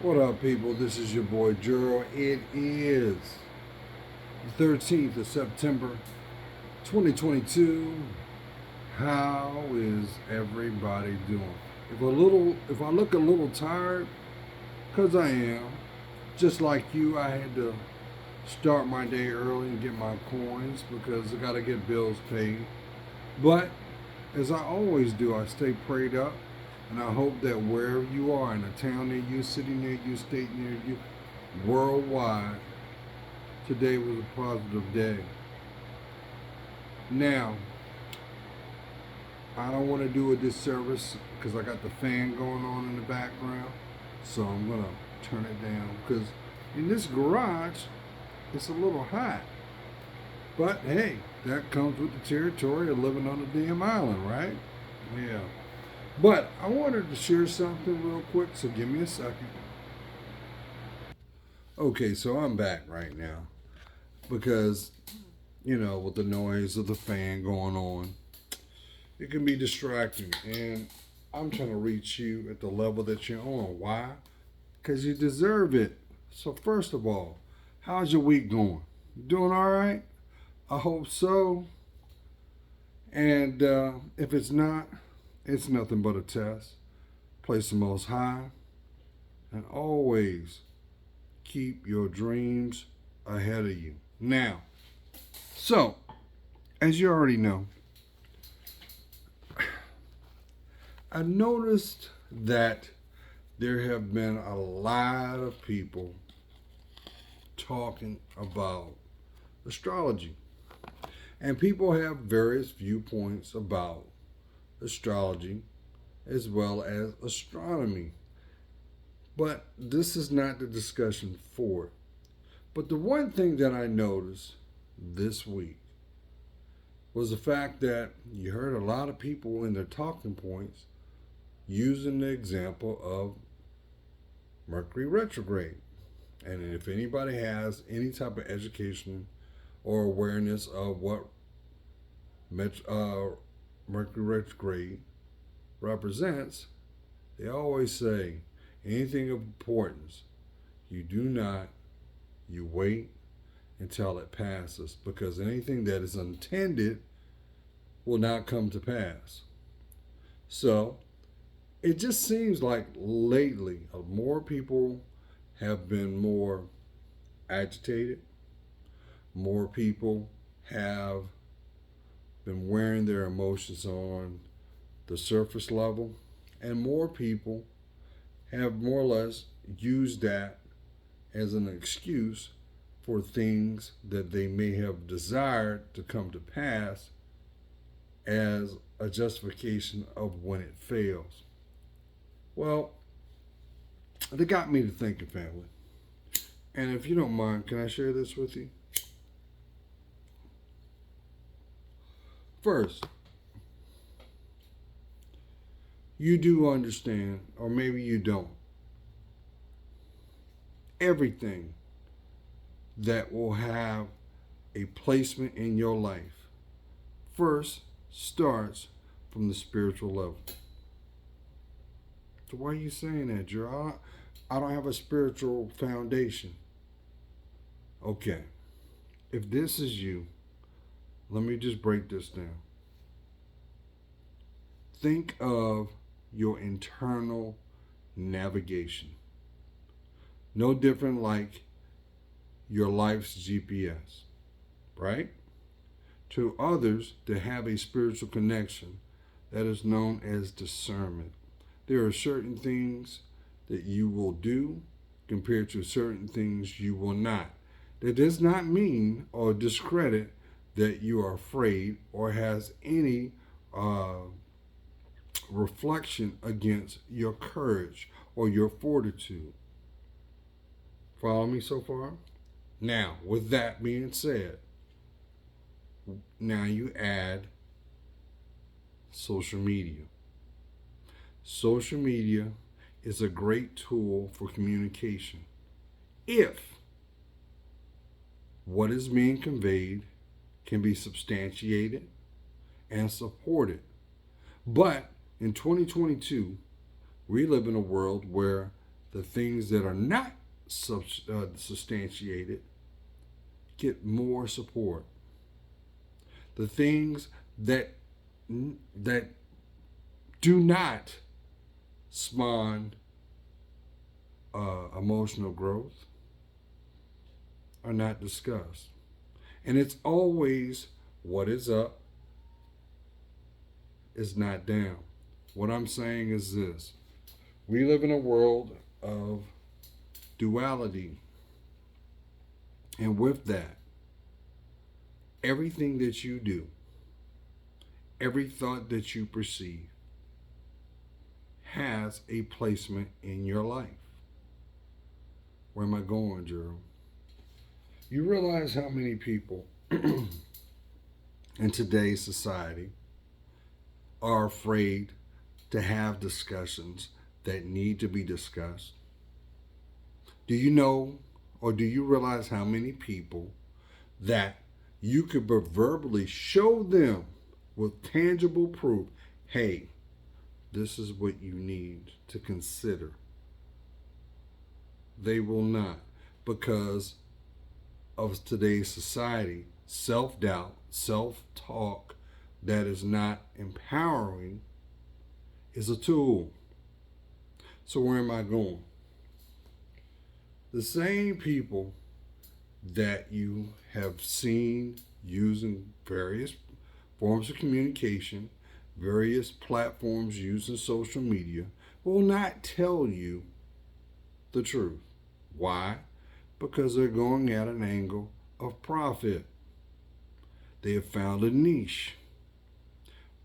What up, people? This is your boy Gerald. It is the 13th of September, 2022. How is everybody doing? If I look a little tired, cause I am, just like you, I had to start my day early and get my coins because I gotta get bills paid. But as I always do, I stay prayed up, and I hope that wherever you are, in a town near you, city near you, state near you, worldwide, today was a positive day. Now, I don't want to do a disservice because I got the fan going on in the background, so I'm gonna turn it down because in this garage it's a little hot. But hey, that comes with the territory of living on a damn island, right? Yeah. But I wanted to share something real quick, so give me a second. Okay, so I'm back right now because, with the noise of the fan going on, it can be distracting. And I'm trying to reach you at the level that you're on. Why? Because you deserve it. So, first of all, how's your week going? You doing all right? I hope so. And if it's not, it's nothing but a test. Place the most high and always keep your dreams ahead of you. Now, so, as you already know, I noticed that there have been a lot of people talking about astrology. And people have various viewpoints about astrology as well as astronomy. But this is not the discussion for it. But the one thing that I noticed this week was the fact that you heard a lot of people in their talking points using the example of Mercury retrograde. And if anybody has any type of education or awareness of what Mercury retrograde represents, they always say anything of importance, you do not, you wait until it passes because anything that is intended will not come to pass. So it just seems like lately more people have been more agitated, more people have been wearing their emotions on the surface level, and more people have more or less used that as an excuse for things that they may have desired to come to pass as a justification of when it fails. Well, they got me to thinking, family. And if you don't mind, can I share this with you? First, you do understand, or maybe you don't, everything that will have a placement in your life first starts from the spiritual level. So why are you saying that, Gerald? I don't have a spiritual foundation. Okay, if this is you, let me just break this down. Think of your internal navigation. No different like your life's GPS, right? To others, to have a spiritual connection that is known as discernment. There are certain things that you will do compared to certain things you will not. That does not mean or discredit that you are afraid or has any reflection against your courage or your fortitude. Follow me so far? Now, with that being said, now you add social media. Social media is a great tool for communication if what is being conveyed can be substantiated and supported. But in 2022, we live in a world where The things that are not substantiated get more support. The things that do not spawn emotional growth are not discussed. And it's always what is up is not down. What I'm saying is this: we live in a world of duality. And with that, everything that you do, every thought that you perceive, has a placement in your life. Where am I going, Gerald? You realize how many people in today's society are afraid to have discussions that need to be discussed? Do you know, or do you realize how many people that you could verbally show them with tangible proof, hey, this is what you need to consider? They will not, because of today's society. Self-doubt, self-talk that is not empowering is a tool. So where am I going? The same people that you have seen using various forms of communication, various platforms using social media, will not tell you the truth. Why? Because they're going at an angle of profit. They have found a niche.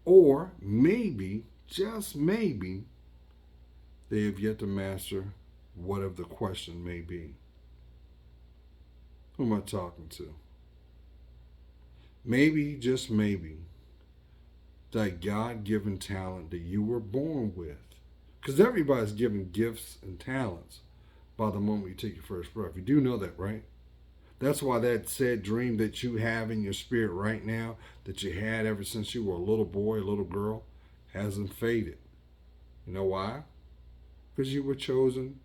Or maybe, just maybe, they have yet to master whatever the question may be. Who am I talking to? Maybe, just maybe, that God-given talent that you were born with. Because everybody's given gifts and talents by the moment you take your first breath. You do know that, right? That's why that said dream that you have in your spirit right now, that you had ever since you were a little boy, a little girl, hasn't faded. You know why? Because you were chosen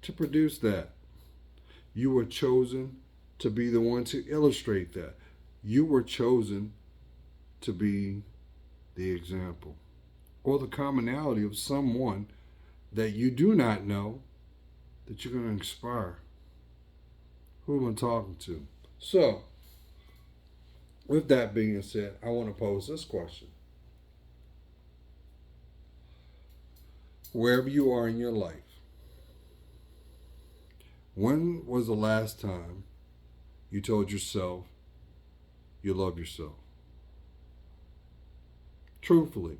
to produce that. You were chosen to be the one to illustrate that. You were chosen to be the example or the commonality of someone that you do not know that you're going to inspire. Who am I talking to? So, with that being said, I want to pose this question. Wherever you are in your life, when was the last time you told yourself you love yourself? Truthfully,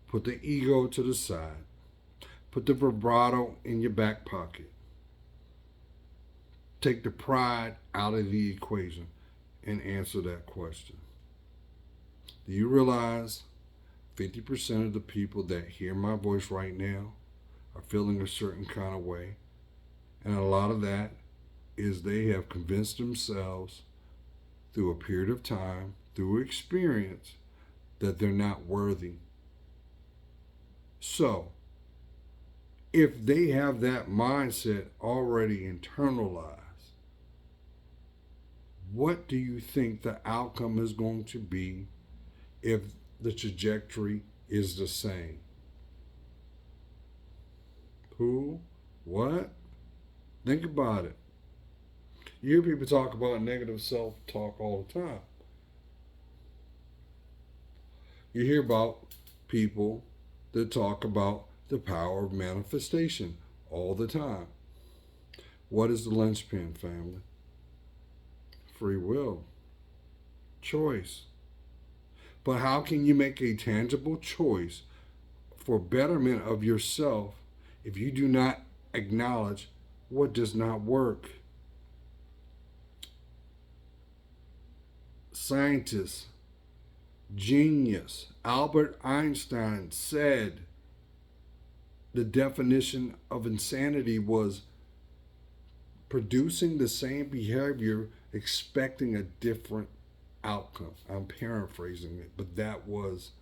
put the ego to the side. Put the vibrato in your back pocket. Take the pride out of the equation and answer that question. Do you realize 50% of the people that hear my voice right now are feeling a certain kind of way? And a lot of that is they have convinced themselves through a period of time, through experience, that they're not worthy. So, if they have that mindset already internalized, what do you think the outcome is going to be if the trajectory is the same? Who? What? Think about it. You hear people talk about negative self-talk all the time. You hear about people that talk about the power of manifestation all the time. What is the linchpin, family? Free will. Choice. But how can you make a tangible choice for betterment of yourself if you do not acknowledge what does not work? Scientist, genius, Albert Einstein said the definition of insanity was producing the same behavior, expecting a different outcome. I'm paraphrasing it, but that was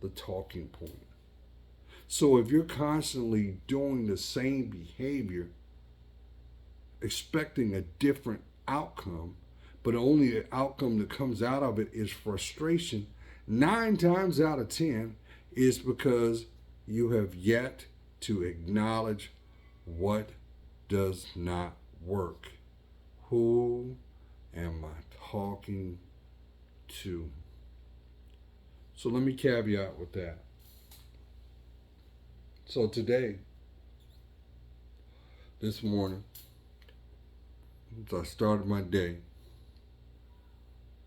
the talking point. So if you're constantly doing the same behavior, expecting a different outcome, but only the outcome that comes out of it is frustration, 9 times out of 10 is because you have yet to acknowledge what does not work. Who am I talking to? So let me caveat with that. So today, this morning, as I started my day,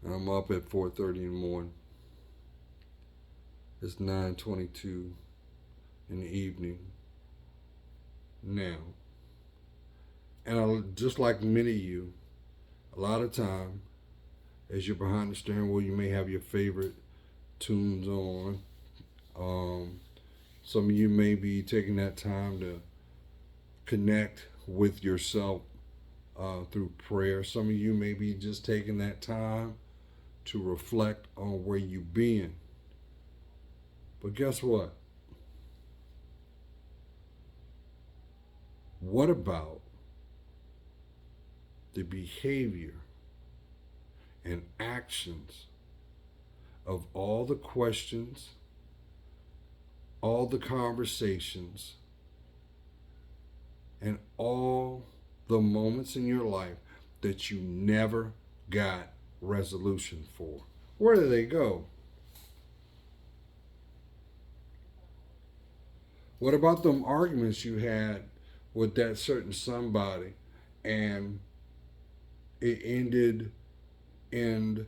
and I'm up at 4:30 in the morning. It's 9:22 in the evening now. And just like many of you, a lot of time, as you're behind the steering wheel, you may have your favorite tunes on. Some of you may be taking that time to connect with yourself through prayer. Some of you may be just taking that time to reflect on where you've been. But guess what? What about the behavior and actions of all the questions, all the conversations, and all the moments in your life that you never got resolution for? Where do they go? What about them arguments you had with that certain somebody and it ended in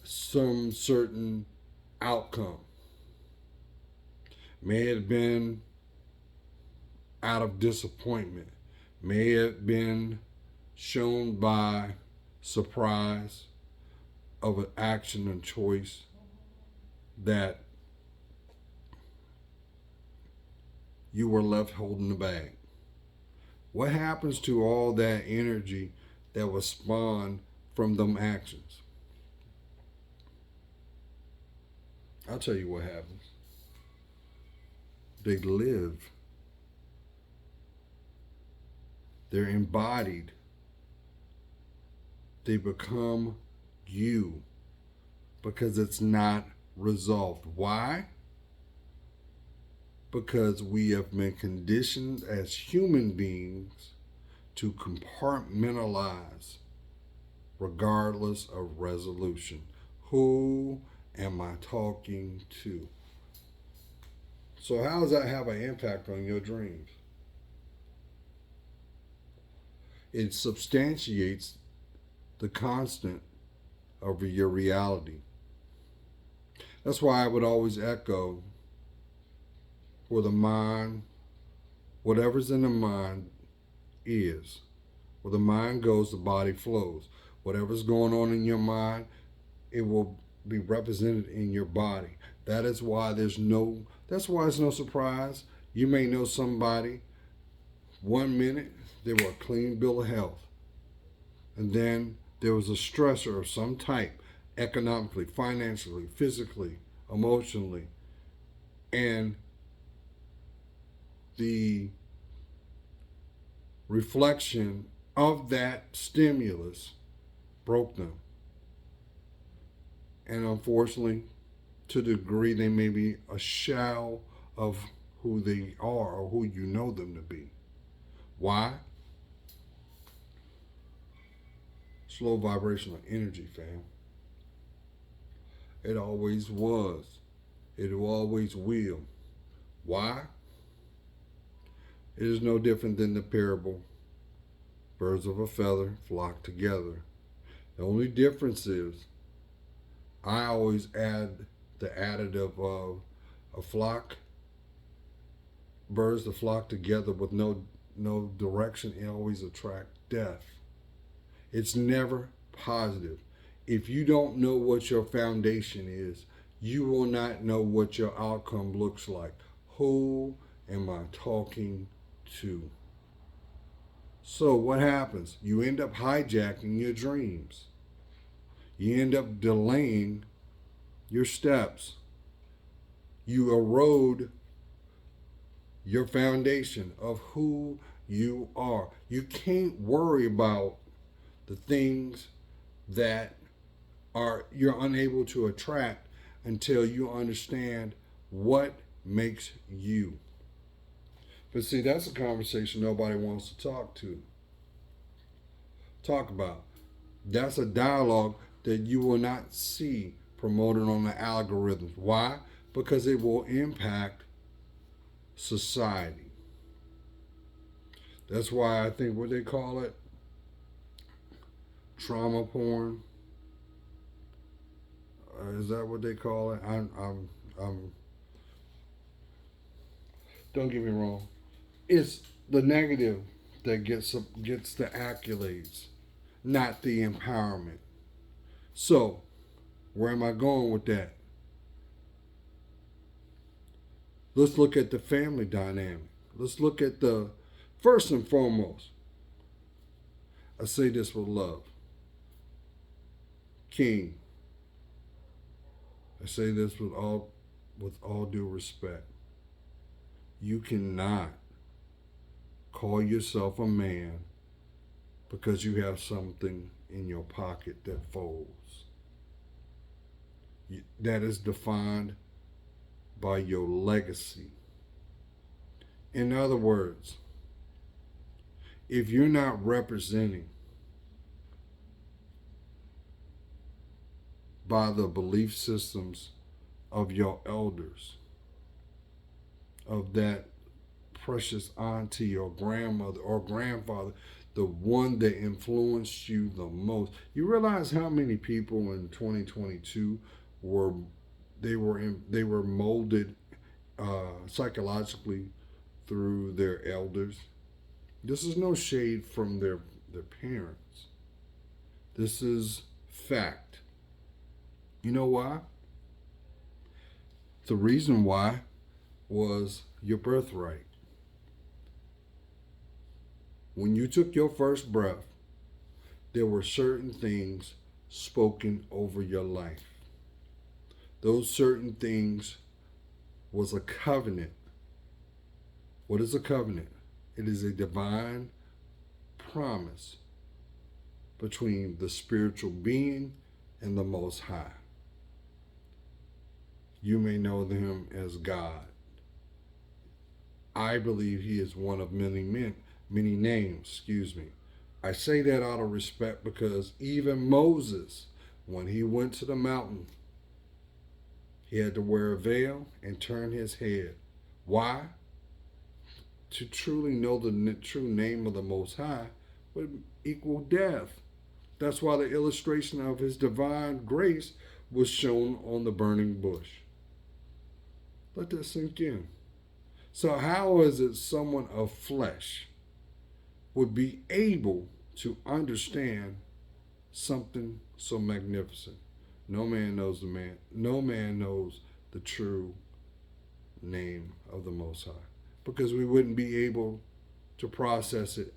some certain outcome? May have been out of disappointment, may have been shown by surprise of an action and choice that you were left holding the bag. What happens to all that energy that was spawned from them actions? I'll tell you what happens. They live. They're embodied. They become you because it's not resolved. Why? Because we have been conditioned as human beings to compartmentalize regardless of resolution. Who am I talking to? So how does that have an impact on your dreams? It substantiates the constant of your reality. That's why I would always echo, where the mind, whatever's in the mind is. Where the mind goes, the body flows. Whatever's going on in your mind, it will be represented in your body. That's why it's no surprise. You may know somebody, 1 minute they were a clean bill of health. And then there was a stressor of some type, economically, financially, physically, emotionally. And the reflection of that stimulus broke them. And unfortunately, to the degree they may be a shell of who they are or who you know them to be. Why? Slow vibrational energy, fam. It always was. It always will. Why? It is no different than the parable, birds of a feather flock together. The only difference is I always add the additive of a flock, birds that flock together with no direction, it always attract death. It's never positive. If you don't know what your foundation is, you will not know what your outcome looks like. Who am I talking to? So what happens? You end up hijacking your dreams. You end up delaying your steps. You erode your foundation of who you are. You can't worry about the things that are you're unable to attract until you understand what makes you. But see, that's a conversation nobody wants to talk about. That's a dialogue that you will not see promoted on the algorithms. Why? Because it will impact society. That's why I think what they call it, trauma porn. Is that what they call it? I'm. Don't get me wrong. It's the negative that gets the accolades, not the empowerment. So, where am I going with that? Let's look at the family dynamic. Let's look at the first and foremost. I say this with love. King. I say this with all due respect. You cannot call yourself a man because you have something in your pocket that folds. That is defined by your legacy. In other words, if you're not representing by the belief systems of your elders, of that precious auntie or grandmother or grandfather, the one that influenced you the most. You realize how many people in 2022 were molded psychologically through their elders. This is no shade from their parents. This is fact. You know why? The reason why was your birthright. When you took your first breath, there were certain things spoken over your life. Those certain things was a covenant. What is a covenant? It is a divine promise between the spiritual being and the Most High. You may know him as God. I believe he is one of many names. I say that out of respect because even Moses, when he went to the mountain, he had to wear a veil and turn his head. Why? To truly know the true name of the Most High would equal death. That's why the illustration of his divine grace was shown on the burning bush. Let that sink in. So how is it someone of flesh would be able to understand something so magnificent? No man knows the true name of the Most High, because we wouldn't be able to process it.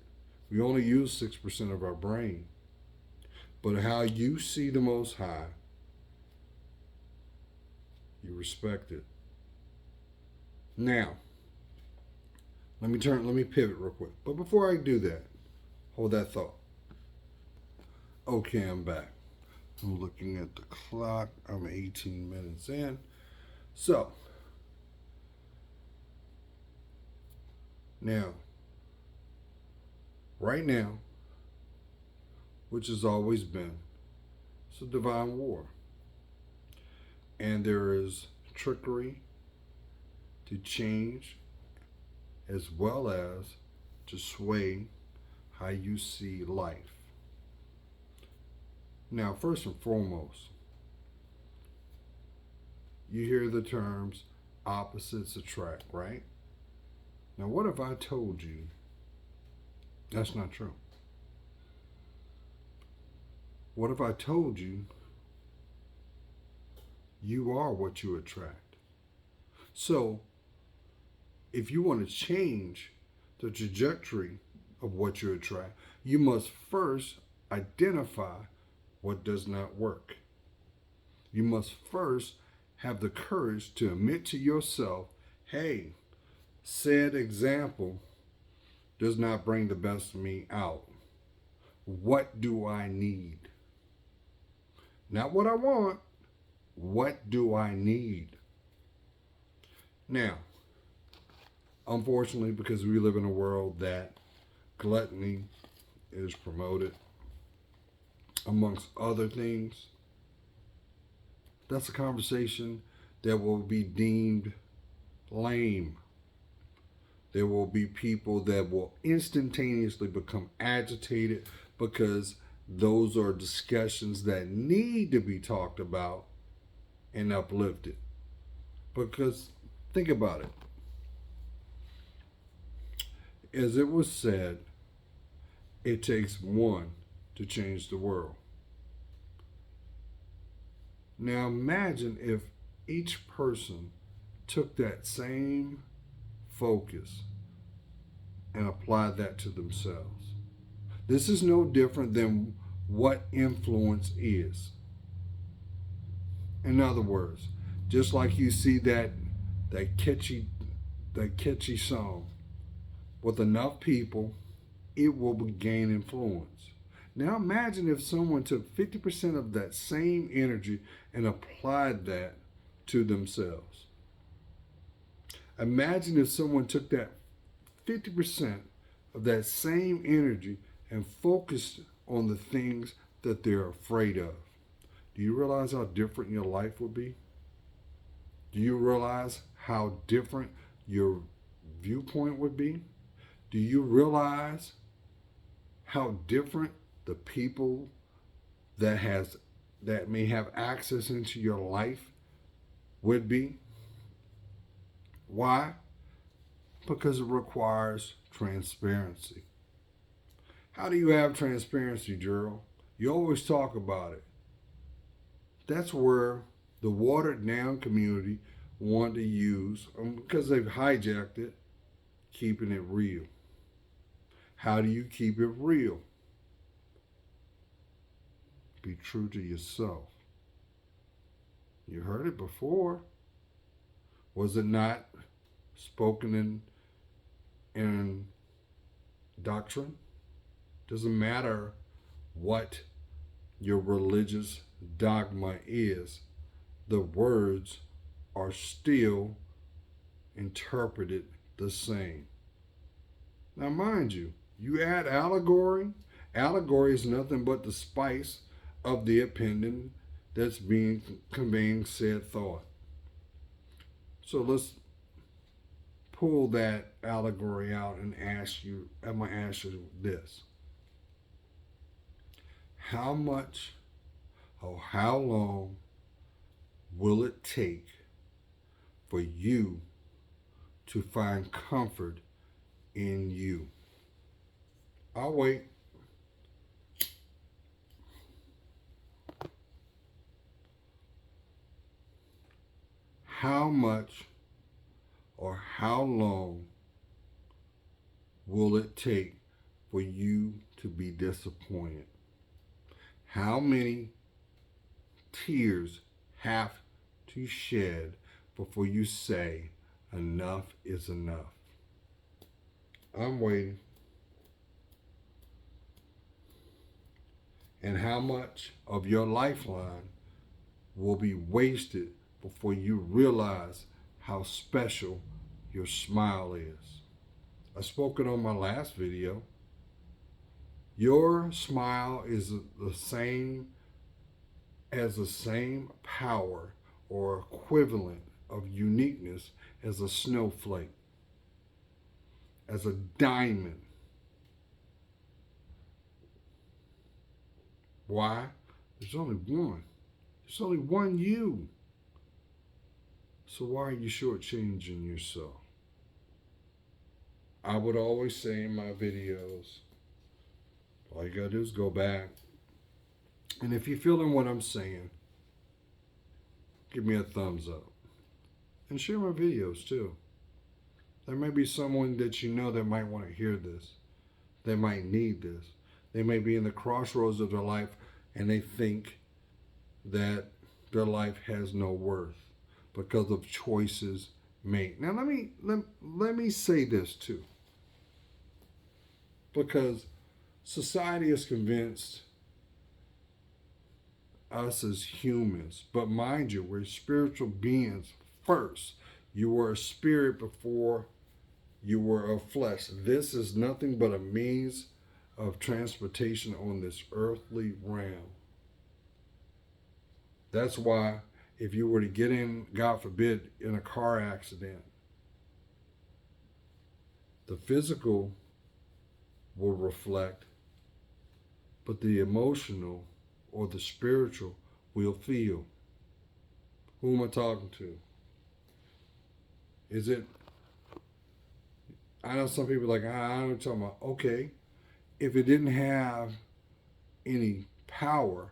We only use 6% of our brain. But how you see the Most High, you respect it. Now, let me pivot real quick. But before I do that, hold that thought. Okay, I'm back. I'm looking at the clock. I'm 18 minutes in. So, now, right now, which has always been, it's a divine war. And there is trickery to change as well as to sway how you see life. Now, first and foremost, you hear the terms opposites attract, right? Now, what if I told you that's not true? What if I told you you are what you attract? So, if you want to change the trajectory of what you attract, you must first identify what does not work. You must first have the courage to admit to yourself, hey, Said example does not bring the best of me out. What do I need? Not what I want. What do I need? Now, unfortunately, because we live in a world that gluttony is promoted, amongst other things, that's a conversation that will be deemed lame. There will be people that will instantaneously become agitated because those are discussions that need to be talked about and uplifted. Because think about it. As it was said, it takes one to change the world. Now imagine if each person took that same focus and applied that to themselves. This is no different than what influence is. In other words, just like you see that catchy song with enough people, it will gain influence. Now imagine if someone took 50% of that same energy and applied that to themselves. Imagine if someone took that 50% of that same energy and focused on the things that they're afraid of. Do you realize how different your life would be? Do you realize how different your viewpoint would be? Do you realize how different the people that may have access into your life would be? Why? Because it requires transparency. How do you have transparency, Gerald? You always talk about it. That's where the watered down community want to use, because they've hijacked it, keeping it real. How do you keep it real? Be true to yourself. You heard it before. Was it not spoken in doctrine? Doesn't matter what your religious dogma is, the words are still interpreted the same. Now, mind you, you add allegory. Allegory is nothing but the spice of the opinion that's being conveying said thought. So let's pull that allegory out and I'm going to ask you this. How much or how long will it take for you to find comfort in you? I'll wait. How much or how long will it take for you to be disappointed? How many tears have to shed before you say enough is enough? I'm waiting. And how much of your lifeline will be wasted before you realize how special your smile is? I spoke it on my last video. Your smile is the same power or equivalent of uniqueness as a snowflake, as a diamond. Why? There's only one. There's only one you. So why are you shortchanging yourself? I would always say in my videos, all you gotta do is go back. And if you're feeling what I'm saying, give me a thumbs up. And share my videos too. There may be someone that you know that might want to hear this. They might need this. They may be in the crossroads of their life and they think that their life has no worth because of choices mate. Now let me say this too, because society is convinced us as humans, but mind you, we're spiritual beings first. You were a spirit before you were of flesh. This is nothing but a means of transportation on this earthly realm. That's why if you were to get in, God forbid, in a car accident, the physical will reflect, but the emotional or the spiritual will feel. Who am I talking to? Is it, I know some people are like, I don't know what you're talking about. Okay, if it didn't have any power,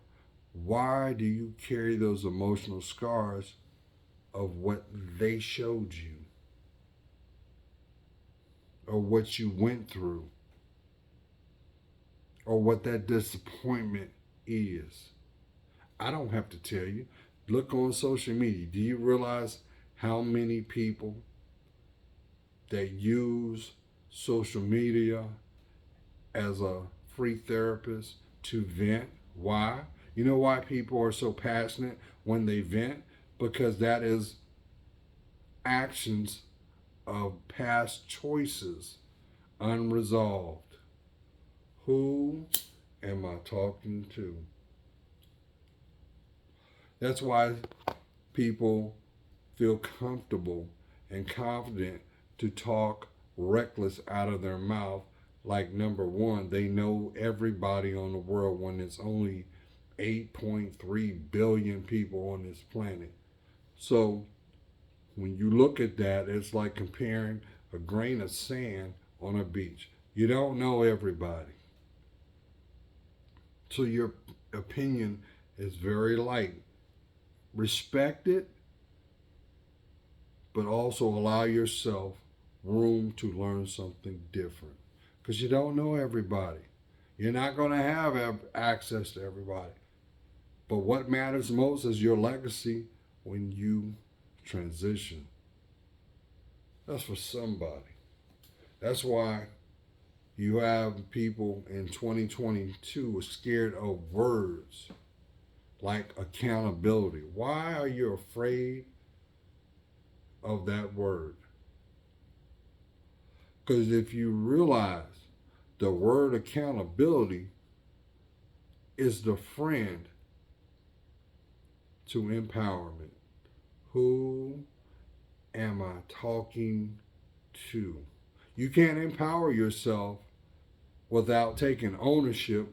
why do you carry those emotional scars of what they showed you or what you went through or what that disappointment is? I don't have to tell you. Look on social media. Do you realize how many people that use social media as a free therapist to vent? Why? You know why people are so passionate when they vent? Because that is actions of past choices unresolved. Who am I talking to? That's why people feel comfortable and confident to talk reckless out of their mouth. Like, number one, they know everybody on the world when it's only 8.3 billion people on this planet. So when you look at that, it's like comparing a grain of sand on a beach. You don't know everybody. So your opinion is very light. Respect it, but also allow yourself room to learn something different. Because you don't know everybody. You're not going to have access to everybody. But what matters most is your legacy when you transition. That's for somebody. That's why you have people in 2022 scared of words like accountability. Why are you afraid of that word? Because if you realize the word accountability is the friend to empowerment. Who am I talking to? You can't empower yourself without taking ownership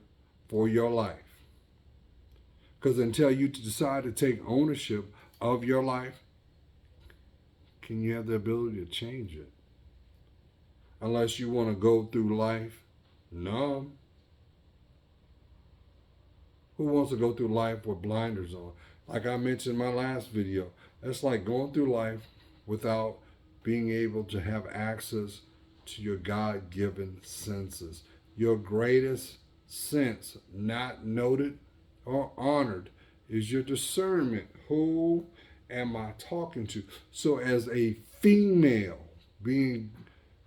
for your life. Because until you decide to take ownership of your life, can you have the ability to change it? Unless you want to go through life numb. Who wants to go through life with blinders on? Like I mentioned in my last video, that's like going through life without being able to have access to your God-given senses. Your greatest sense, not noted or honored, is your discernment. Who am I talking to? So as a female, being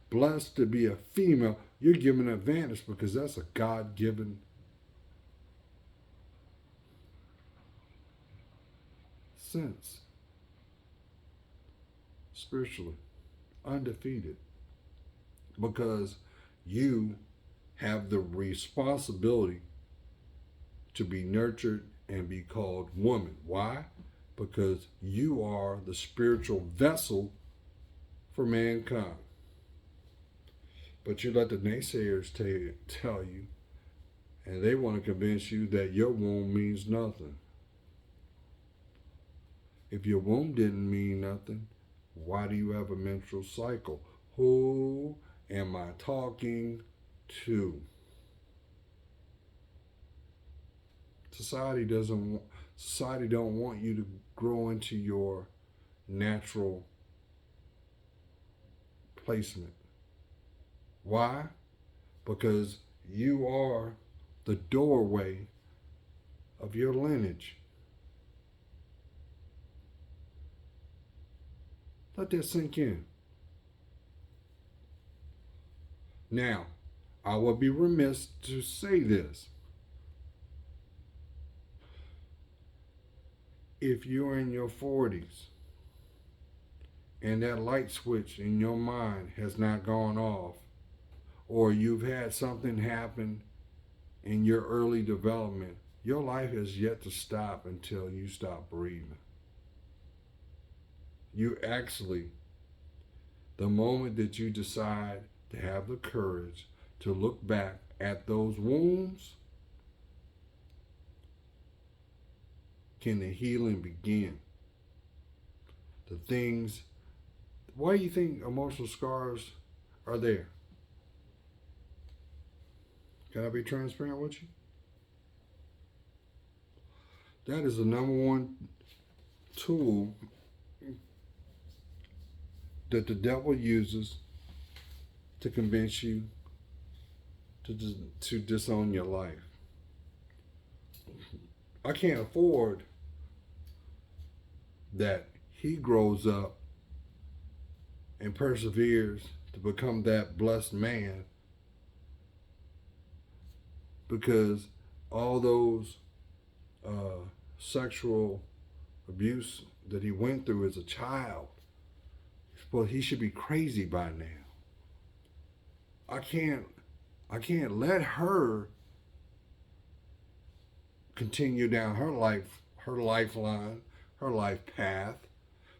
blessed to be a female, you're given an advantage because that's a God-given sense. Spiritually, undefeated. Because you have the responsibility to be nurtured and be called woman. Why? Because you are the spiritual vessel for mankind. But you let the naysayers tell you, and they want to convince you that your womb means nothing. If your womb didn't mean nothing, why do you have a menstrual cycle? Who am I talking to? Society don't want you to grow into your natural placement. Why? Because you are the doorway of your lineage. Let that sink in. Now, I would be remiss to say this. If you're in your 40s and that light switch in your mind has not gone off, or you've had something happen in your early development, your life has yet to stop until you stop breathing. You actually, the moment that you decide to have the courage to look back at those wounds, can the healing begin. The things, why do you think emotional scars are there? Can I be transparent with you? That is the number one tool that the devil uses to convince you to disown your life. I can't afford that he grows up and perseveres to become that blessed man, because all those sexual abuse that he went through as a child, well, he should be crazy by now. I can't let her continue down her lifeline, her life path,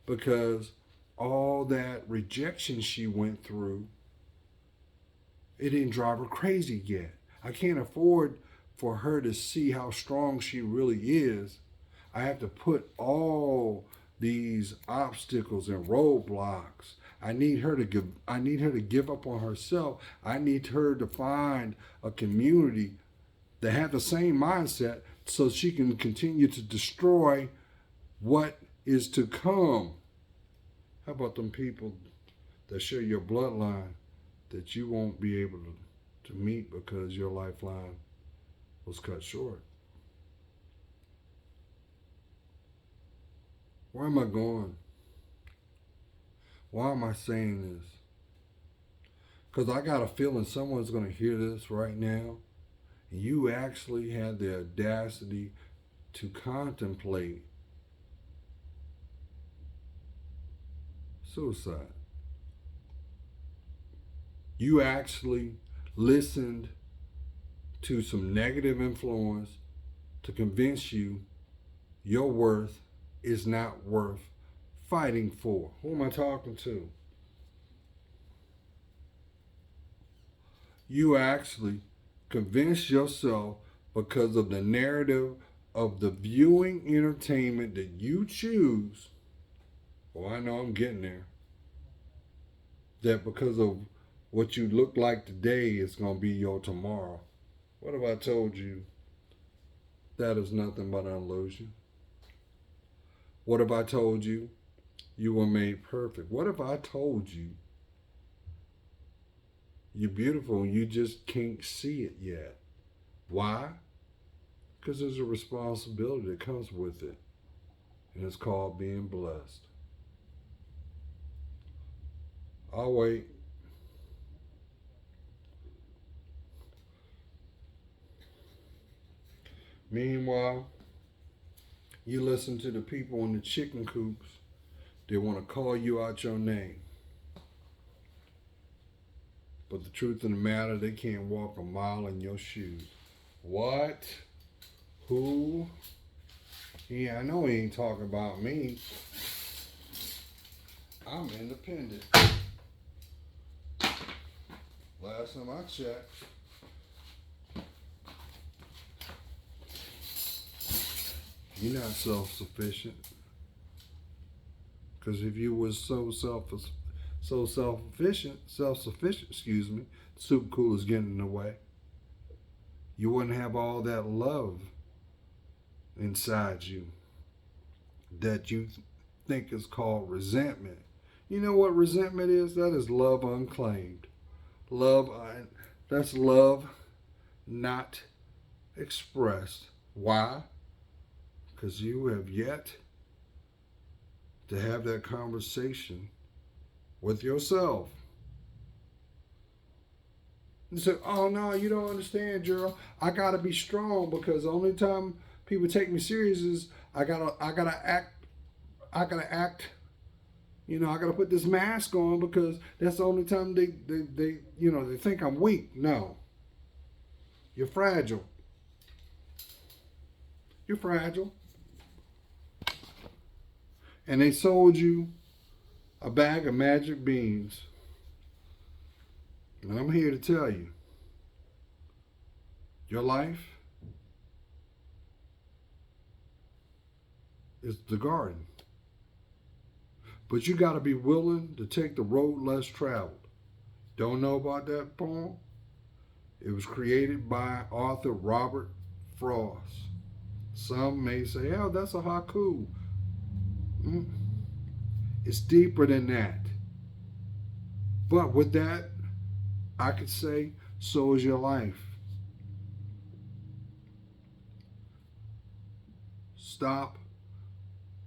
because all that rejection she went through, it didn't drive her crazy yet. I can't afford for her to see how strong she really is. I have to put all these obstacles and roadblocks. I need her to give up on herself. I need her to find a community that have the same mindset so she can continue to destroy what is to come. How about them people that share your bloodline that you won't be able to meet because your lifeline was cut short? Where am I going? Why am I saying this? Because I got a feeling someone's going to hear this right now. And you actually had the audacity to contemplate suicide. You actually listened to some negative influence to convince you your worth is not worth fighting for. Who am I talking to? You actually convinced yourself, because of the narrative of the viewing entertainment that you choose. Well, I know I'm getting there. That because of what you look like today is going to be your tomorrow. What if I told you that is nothing but an illusion? What if I told you you were made perfect? What if I told you you're beautiful and you just can't see it yet? Why? Because there's a responsibility that comes with it, and it's called being blessed. I'll wait. Meanwhile, you listen to the people in the chicken coops. They want to call you out your name. But the truth of the matter, they can't walk a mile in your shoes. What? Who? Yeah, I know he ain't talking about me. I'm independent. Last time I checked. You're not self-sufficient. Because if you was self-sufficient, the soup cooler's getting in the way. You wouldn't have all that love inside you that you think is called resentment. You know what resentment is? That is love unclaimed. That's love not expressed. Why? Because you have yet to have that conversation with yourself. You say, "Oh no, you don't understand, Gerald. I gotta be strong because the only time people take me serious is I gotta act. You know, I gotta put this mask on because that's the only time they they think I'm weak. No, you're fragile. You're fragile." And they sold you a bag of magic beans. And I'm here to tell you, your life is the garden. But you got to be willing to take the road less traveled. Don't know about that poem? It was created by author Robert Frost. Some may say, "Oh, that's a haiku." Mm, it's deeper than that. But with that, I could say, so is your life. Stop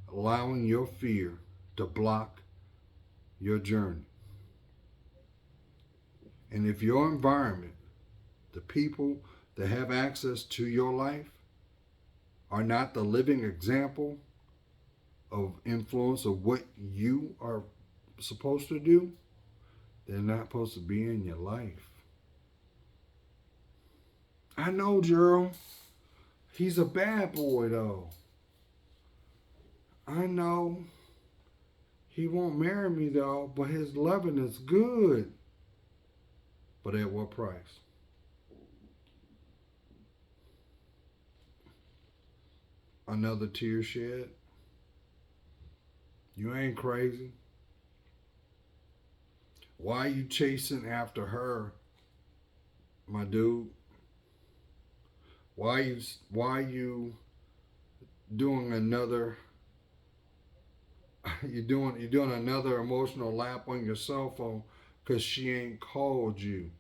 allowing your fear to block your journey. And if your environment, the people that have access to your life, are not the living example of influence of what you are supposed to do, they're not supposed to be in your life. I know, Gerald. He's a bad boy, though. I know. He won't marry me, though, but his loving is good. But at what price? Another tear shed? You ain't crazy. Why are you chasing after her, my dude? Why you doing another you're doing another emotional lap on your cell phone because she ain't called you?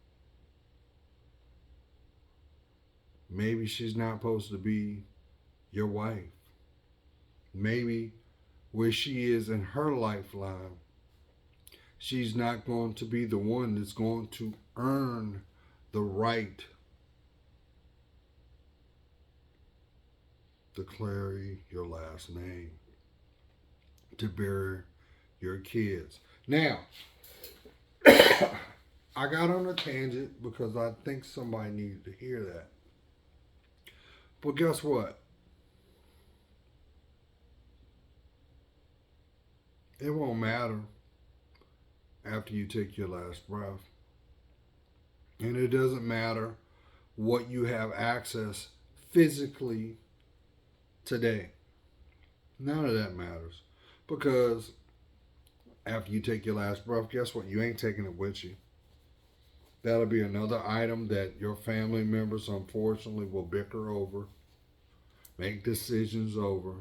Maybe she's not supposed to be your wife. Maybe where she is in her lifeline, she's not going to be the one that's going to earn the right to carry your last name, to bury your kids. Now, I got on a tangent because I think somebody needed to hear that. But guess what? It won't matter after you take your last breath. And it doesn't matter what you have access physically today. None of that matters. Because after you take your last breath, guess what? You ain't taking it with you. That'll be another item that your family members, unfortunately, will bicker over, make decisions over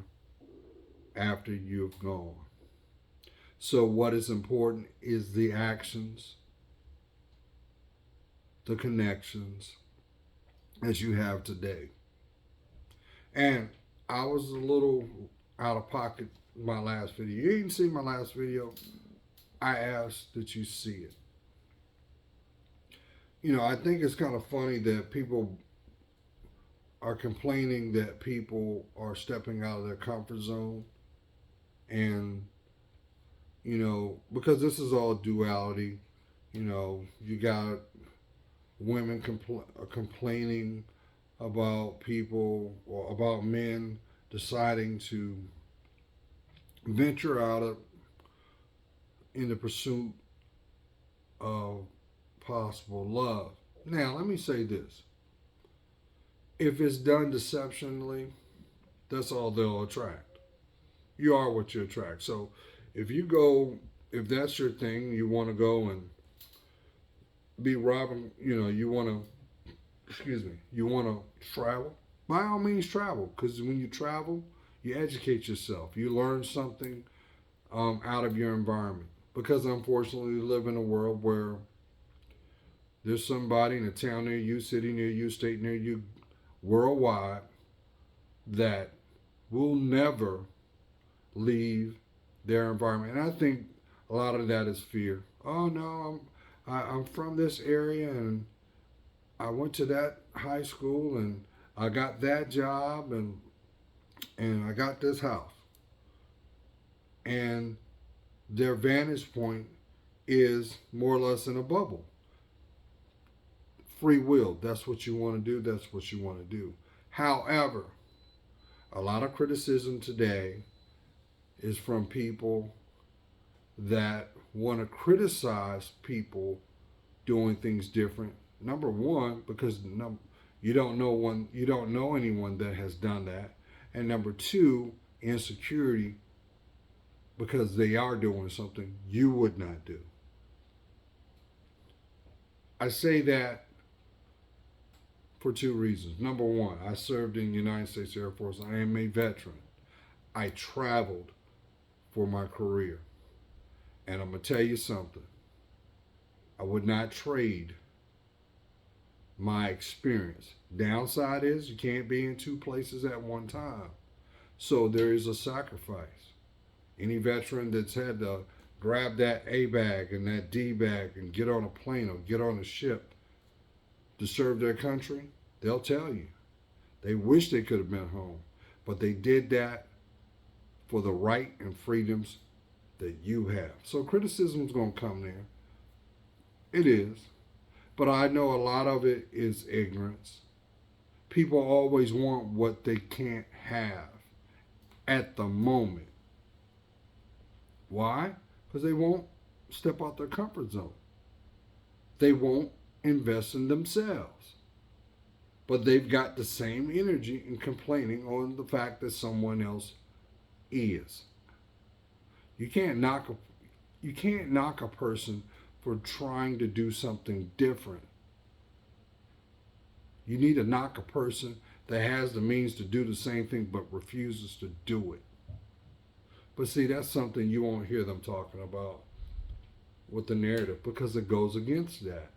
after you've gone. So, what is important is the actions, the connections that you have today. And I was a little out of pocket in my last video. You didn't see my last video. I asked that you see it. You know, I think it's kind of funny that people are complaining that people are stepping out of their comfort zone. And, you know, because this is all duality, you know, you got women complaining about people or about men deciding to venture out in the pursuit of possible love. Now, let me say this. If it's done deceptionally, that's all they'll attract. You are what you attract. So if that's your thing, you want to go and be robbing, you want to, you want to travel, by all means travel. Because when you travel, you educate yourself. You learn something out of your environment. Because unfortunately, we live in a world where there's somebody in a town near you, city near you, state near you, worldwide, that will never leave their environment. And I think a A lot of that is fear. Oh no, I'm from this area and I went to that high school and I got that job and I got this house. And their vantage point is more or less in a bubble. Free will, that's what you want to do, that's what you want to do. However, a lot of criticism today is from people that want to criticize people doing things different. Number one, because you don't know anyone that has done that, and number two, insecurity because they are doing something you would not do. I say that for two reasons. Number one, I served in the United States Air Force. I am a veteran. I traveled for my career. And I'm going to tell you something. I would not trade my experience. Downside is you can't be in two places at one time. So there is a sacrifice. Any veteran that's had to grab that A bag and that D bag and get on a plane or get on a ship to serve their country, they'll tell you. They wish they could have been home, but they did that for the right and freedoms that you have. So criticism's going to come there. It is. But I know a lot of it is ignorance. People always want what they can't have at the moment. Why? Because they won't step out their comfort zone. They won't invest in themselves. But they've got the same energy in complaining on the fact that someone else is. You can't knock a person for trying to do something different. You need to knock a person that has the means to do the same thing but refuses to do it. But see, that's something you won't hear them talking about with the narrative because it goes against that.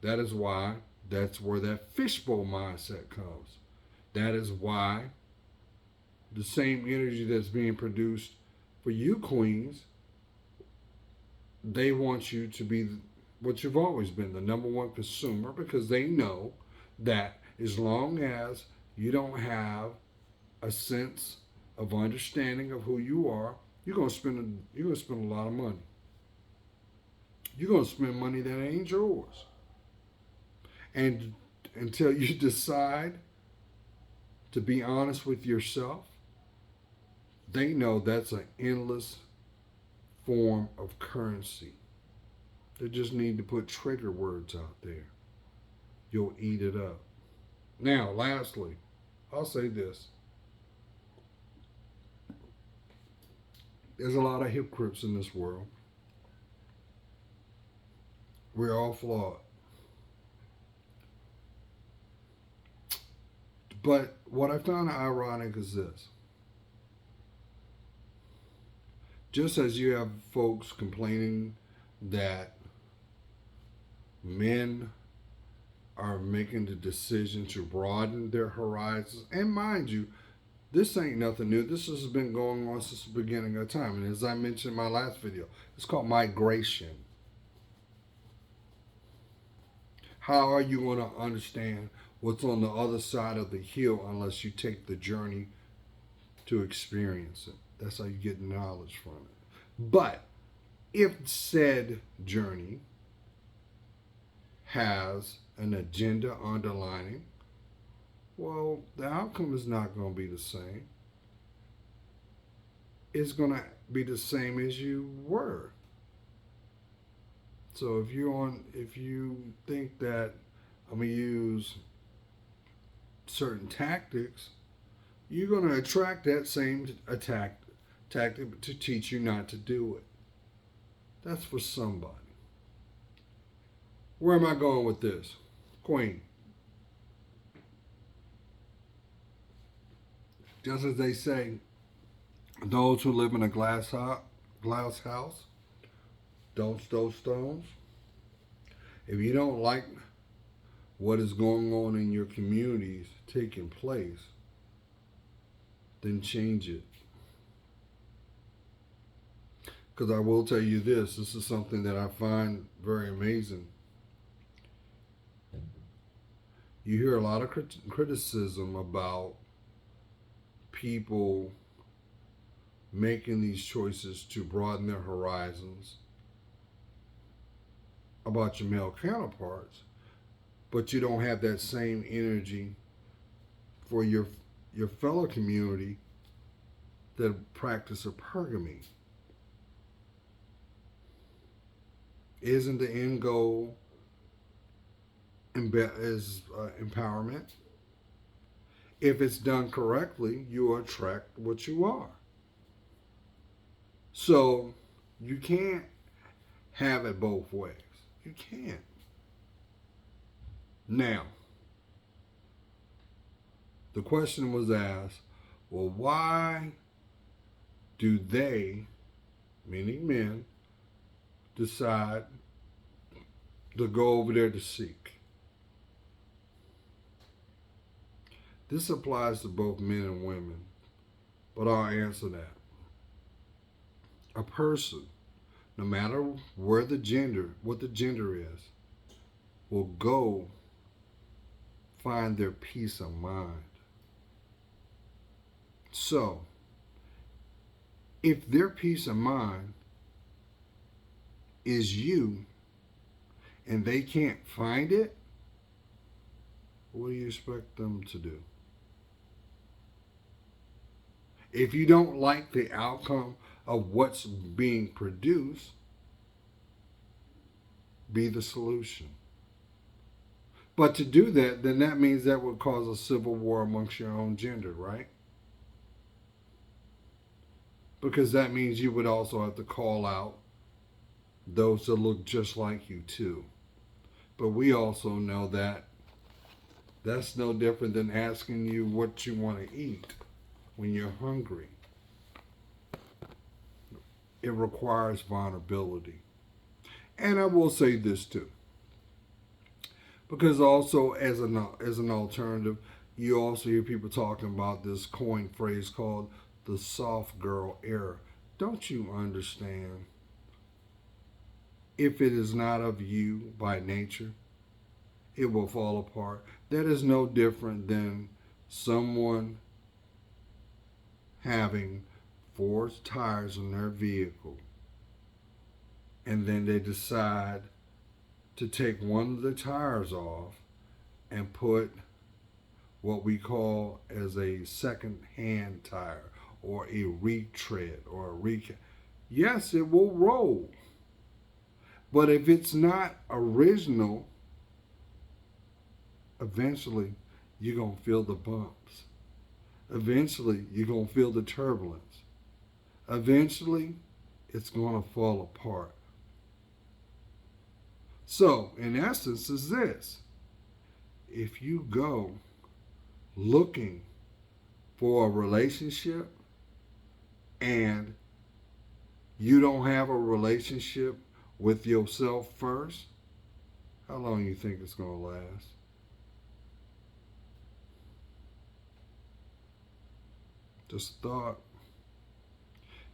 That's where that fishbowl mindset comes. That is why the same energy that's being produced for you queens, they want you to be what you've always been, the number one consumer, because they know that as long as you don't have a sense of understanding of who you are, you're gonna spend a lot of money. You're gonna spend money that ain't yours. And until you decide to be honest with yourself, they know that's an endless form of currency. They just need to put trigger words out there. You'll eat it up. Now, lastly, I'll say this. There's a lot of hypocrites in this world. We're all flawed. But what I found ironic is this. Just as you have folks complaining that men are making the decision to broaden their horizons, and mind you, this ain't nothing new. This has been going on since the beginning of time. And as I mentioned in my last video, it's called migration. How are you going to understand what's on the other side of the hill unless you take the journey to experience it? That's how you get knowledge from it. But if said journey has an agenda underlining, well, the outcome is not going to be the same. It's going to be the same as you were. So if you think that I'm going to use certain tactics, you're going to attract that same tactic to teach you not to do it. That's for somebody. Where am I going with this? Queen. Just as they say, those who live in a glass house don't throw stones. If you don't like what is going on in your communities taking place, then change it. Because I will tell you this, this is something that I find very amazing. You hear a lot of criticism about people making these choices to broaden their horizons about your male counterparts, but you don't have that same energy for your fellow community that practice hypergamy. Isn't the end goal is empowerment? If it's done correctly, you attract what you are. So you can't have it both ways. You can't. Now, the question was asked, well, why do they, meaning men, decide to go over there to seek? This applies to both men and women, but I'll answer that. A person, no matter what the gender is, will go find their peace of mind. So, if their peace of mind is you and they can't find it, what do you expect them to do? If you don't like the outcome of what's being produced, be the solution. But to do that, then that means that would cause a civil war amongst your own gender, right? Because that means you would also have to call out those that look just like you too. But we also know that that's no different than asking you what you want to eat when you're hungry. It requires vulnerability. And I will say this too. Because also as an alternative, you also hear people talking about this coined phrase called the soft girl era. Don't you understand? If it is not of you by nature, it will fall apart. That is no different than someone having 4 tires in their vehicle and then they decide to take one of the tires off and put what we call as a second hand tire or a retread or a recap. Yes, it will roll. But if it's not original, eventually you're going to feel the bumps. Eventually you're going to feel the turbulence. Eventually it's going to fall apart. So, in essence, is this. If you go looking for a relationship and you don't have a relationship with yourself first, how long do you think it's going to last? Just a thought.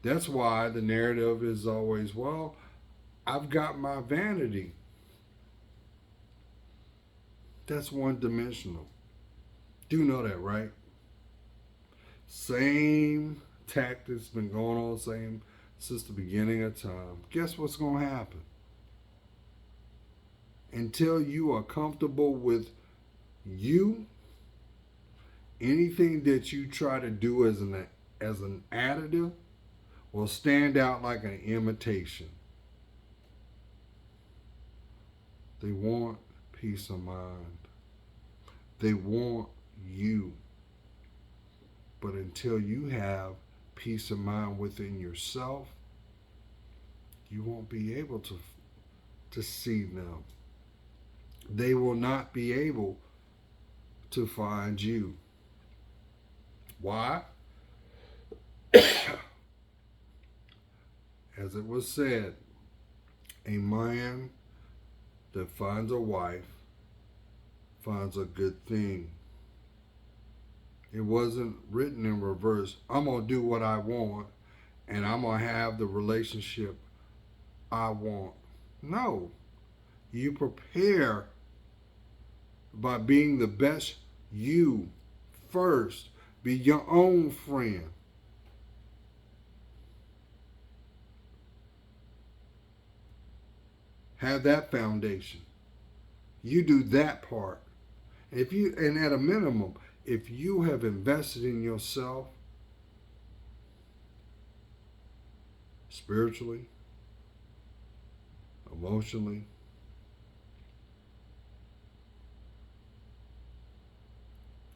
That's why the narrative is always, well, I've got my vanity. That's one dimensional. Do know that, right? Same tactics been going on since the beginning of time. Guess what's going to happen? Until you are comfortable with you, anything that you try to do as an additive will stand out like an imitation. They want peace of mind. They want you. But until you have peace of mind within yourself, you won't be able to see them. They will not be able to find you. Why? As it was said, a man that finds a wife finds a good thing. It wasn't written in reverse. I'm going to do what I want and I'm going to have the relationship I want. No. You prepare by being the best you first. Be your own friend. Have that foundation. You do that part. And at a minimum, if you have invested in yourself spiritually, emotionally,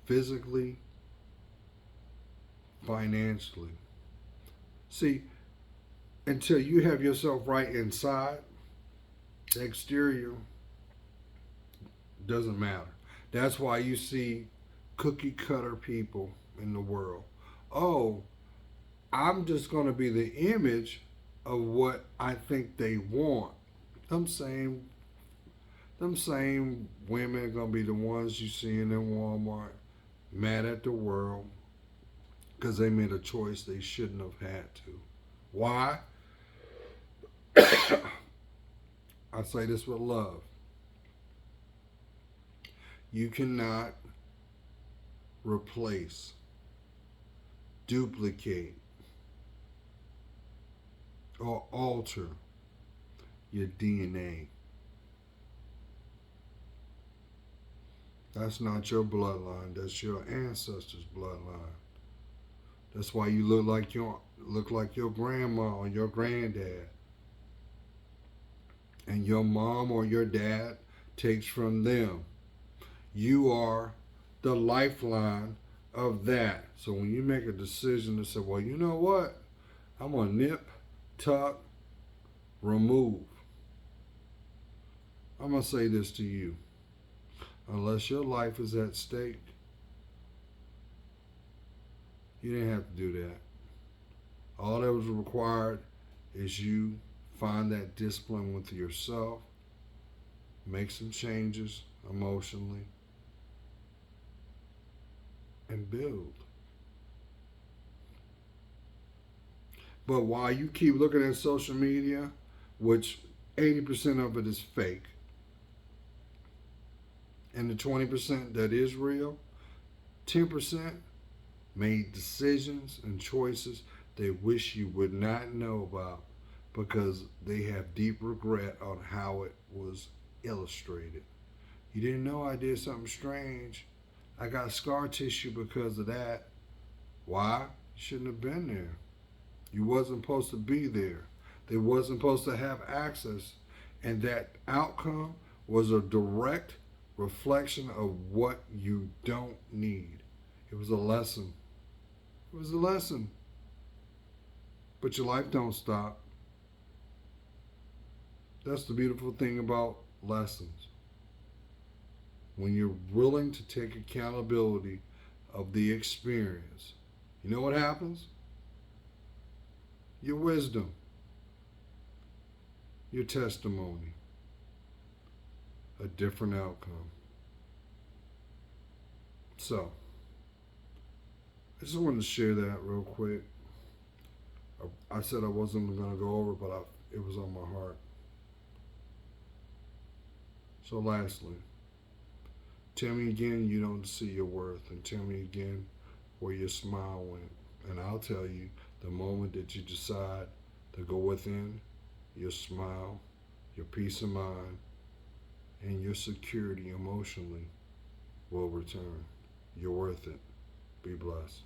physically, financially. See, until you have yourself right inside, the exterior doesn't matter. That's why you see cookie cutter people in the world. Oh, I'm just going to be the image of what I think they want. Them same, them same women are going to be the ones you see in Walmart, mad at the world because they made a choice they shouldn't have had to. Why? I say this with love. You cannot replace, duplicate, or alter your DNA. That's not your bloodline. That's your ancestors' bloodline. That's why you look like your grandma or your granddad, and your mom or your dad takes from them. You are the lifeline of that. So when you make a decision to say, well, you know what? I'm going to nip, tuck, remove. I'm going to say this to you. Unless your life is at stake, you didn't have to do that. All that was required is you find that discipline with yourself, make some changes emotionally, and build. But while you keep looking at social media, which 80% of it is fake, and the 20% that is real, 10% made decisions and choices they wish you would not know about because they have deep regret on how it was illustrated. You didn't know I did something strange. I got scar tissue because of that. Why? You shouldn't have been there. You wasn't supposed to be there. They wasn't supposed to have access. And that outcome was a direct reflection of what you don't need. It was a lesson. It was a lesson. But your life don't stop. That's the beautiful thing about lessons. When you're willing to take accountability of the experience, you know what happens? Your wisdom, your testimony, a different outcome. So, I just wanted to share that real quick. I said I wasn't going to go over, but it was on my heart. So, lastly, tell me again you don't see your worth, and tell me again where your smile went. And I'll tell you the moment that you decide to go within, your smile, your peace of mind, and your security emotionally will return. You're worth it. Be blessed.